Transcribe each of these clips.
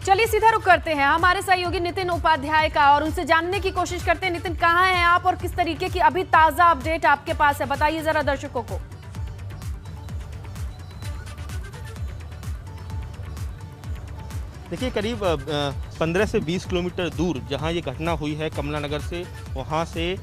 चलिए सीधा रुख करते हैं हमारे सहयोगी नितिन उपाध्याय का और उनसे जानने की कोशिश करते हैं। नितिन, कहाँ हैं आप और किस तरीके की अभी ताजा अपडेट आपके पास है, बताइए जरा दर्शकों को। देखिए, करीब 15 से 20 किलोमीटर दूर जहां ये घटना हुई है कमला नगर से, वहां से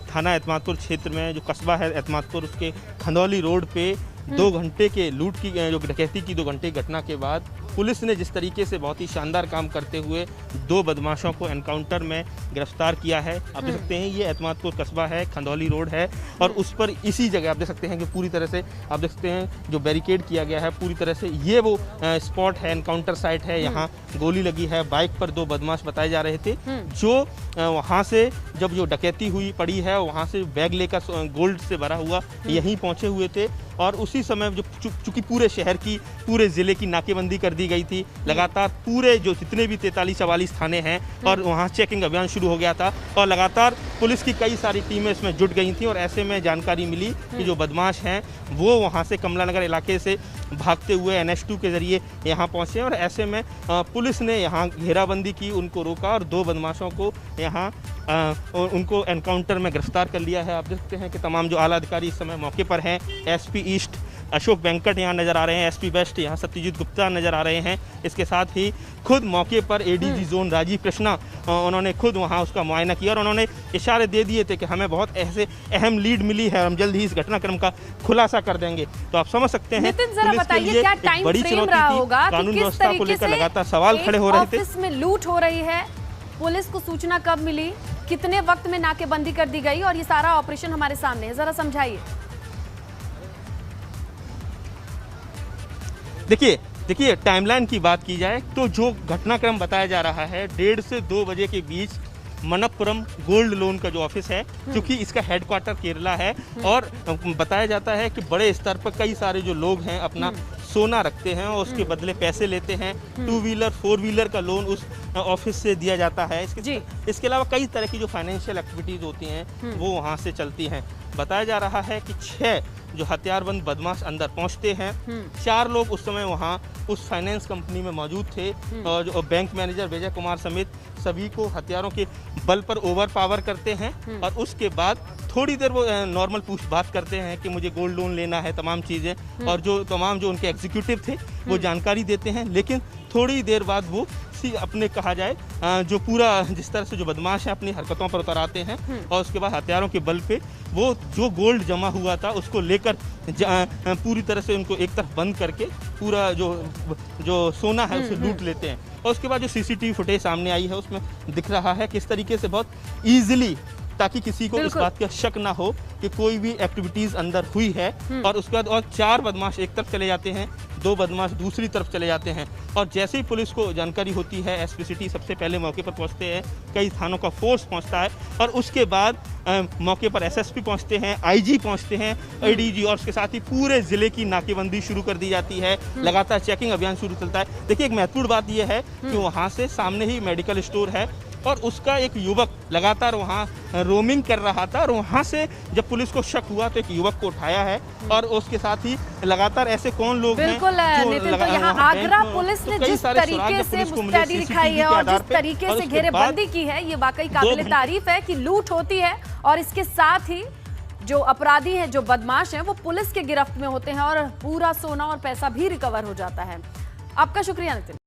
थाना एतमादपुर क्षेत्र में जो कस्बा है एतमादपुर, उसके खंदौली रोड पे 2 घंटे के लूट की जो डकैती की 2 घंटे की घटना के बाद पुलिस ने जिस तरीके से बहुत ही शानदार काम करते हुए 2 बदमाशों को एनकाउंटर में गिरफ्तार किया है। आप देख सकते हैं ये एतमादपुर कस्बा है, खंदौली रोड है और उस पर इसी जगह आप देख सकते हैं कि पूरी तरह से आप देख सकते हैं जो बैरिकेड किया गया है पूरी तरह से, ये वो स्पॉट है, एनकाउंटर साइट है। यहाँ गोली लगी है, बाइक पर 2 बदमाश बताए जा रहे थे जो वहाँ से जब जो डकैती हुई पड़ी है वहाँ से बैग लेकर गोल्ड से भरा हुआ यहीं पहुँचे हुए थे और उसी समय जो चूंकि पूरे शहर की पूरे ज़िले की नाकेबंदी कर दी गई थी, लगातार पूरे जो जितने भी 43-44 थाने हैं और वहाँ चेकिंग अभियान शुरू हो गया था और लगातार पुलिस की कई सारी टीमें इसमें जुट गई थी और ऐसे में जानकारी मिली कि जो बदमाश हैं वो वहाँ से कमला नगर इलाके से भागते हुए NH2 के ज़रिए यहाँ पहुँचे और ऐसे में पुलिस ने यहाँ घेराबंदी की, उनको रोका और 2 बदमाशों को यहाँ उनको एनकाउंटर में गिरफ्तार कर लिया है। आप देखते हैं कि तमाम जो आला अधिकारी इस समय मौके पर हैं। SP ईस्ट अशोक वेंकट यहाँ नज़र आ रहे हैं, SP वेस्ट यहाँ सत्यजीत गुप्ता नज़र आ रहे हैं। इसके साथ ही खुद मौके पर ADG जोन राजीव कृष्णा उन्होंने खुद वहाँ उसका मुआयना किया और उन्होंने इशारे दे दिए थे कि हमें बहुत ऐसे अहम लीड मिली है, हम जल्द ही इस घटनाक्रम का खुलासा कर देंगे। तो आप समझ सकते हैं पुलिस के लिए एक बड़ी चुनौती थी, कानून व्यवस्था को लेकर लगातार सवाल खड़े हो रहे थे। ऑफिस में लूट हो रही है, पुलिस को सूचना कब मिली, कितने वक्त में नाकेबंदी कर दी गई और ये सारा ऑपरेशन हमारे सामने है, जरा समझाइए। देखिए टाइमलाइन की बात की जाए तो जो घटनाक्रम बताया जा रहा है 1:30 से 2 बजे के बीच मनप्पुरम गोल्ड लोन का जो ऑफिस है, क्योंकि इसका हेडक्वार्टर केरला है और बताया जाता है कि बड़े स्तर पर कई सारे जो लोग हैं अपना सोना रखते हैं और उसके बदले पैसे लेते हैं। 2 व्हीलर 4 व्हीलर का लोन उस ऑफिस से दिया जाता है। इसके अलावा कई तरह की जो फाइनेंशियल एक्टिविटीज़ होती हैं वो वहाँ से चलती हैं। बताया जा रहा है कि 6 जो हथियारबंद बदमाश अंदर पहुंचते हैं, 4 लोग उस समय वहां उस फाइनेंस कंपनी में मौजूद थे और जो बैंक मैनेजर विजय कुमार समेत सभी को हथियारों के बल पर ओवर पावर करते हैं और उसके बाद थोड़ी देर वो नॉर्मल बात करते हैं कि मुझे गोल्ड लोन लेना है, तमाम चीज़ें और जो तमाम जो उनके एग्जीक्यूटिव थे वो जानकारी देते हैं। लेकिन थोड़ी देर बाद वो अपने कहा जाए जो पूरा जिस तरह से जो बदमाश है अपनी हरकतों पर उतर आते हैं और उसके बाद हथियारों के बल पे वो जो गोल्ड जमा हुआ था उसको लेकर पूरी तरह से उनको एक तरफ बंद करके पूरा जो सोना है उसे लूट लेते हैं। और उसके बाद जो CCTV फुटेज सामने आई है उसमें दिख रहा है किस तरीके से बहुत ईजिली, ताकि किसी को इस बात का शक ना हो कि कोई भी एक्टिविटीज़ अंदर हुई है और उसके बाद और 4 बदमाश एक तरफ चले जाते हैं, 2 बदमाश दूसरी तरफ चले जाते हैं और जैसे ही पुलिस को जानकारी होती है SP सिटी सबसे पहले मौके पर पहुंचते हैं, कई थानों का फोर्स पहुंचता है और उसके बाद मौके पर SSP पहुंचते हैं, IG पहुंचते हैं, ADG और उसके साथ ही पूरे ज़िले की नाकेबंदी शुरू कर दी जाती है। लगातार चेकिंग अभियान शुरू चलता है। देखिए, एक महत्वपूर्ण बात यह है कि वहाँ से सामने ही मेडिकल स्टोर है और उसका एक युवक लगातार वहाँ रोमिंग कर रहा था और वहाँ से जब पुलिस को शक हुआ तो एक युवक को उठाया है और उसके साथ ही लगातार ऐसे कौन लोग हैं। बिल्कुल नितिन, तो यहाँ आगरा पुलिस ने जिस तरीके से मुस्तैदी दिखाई है और जिस तरीके से घेरेबंदी की है, ये वाकई काबिले तारीफ है कि लूट होती है और इसके साथ ही जो अपराधी हैं, जो बदमाश हैं, वो पुलिस के गिरफ्त में होते हैं और पूरा सोना और पैसा भी रिकवर हो जाता है। आपका शुक्रिया नितिन।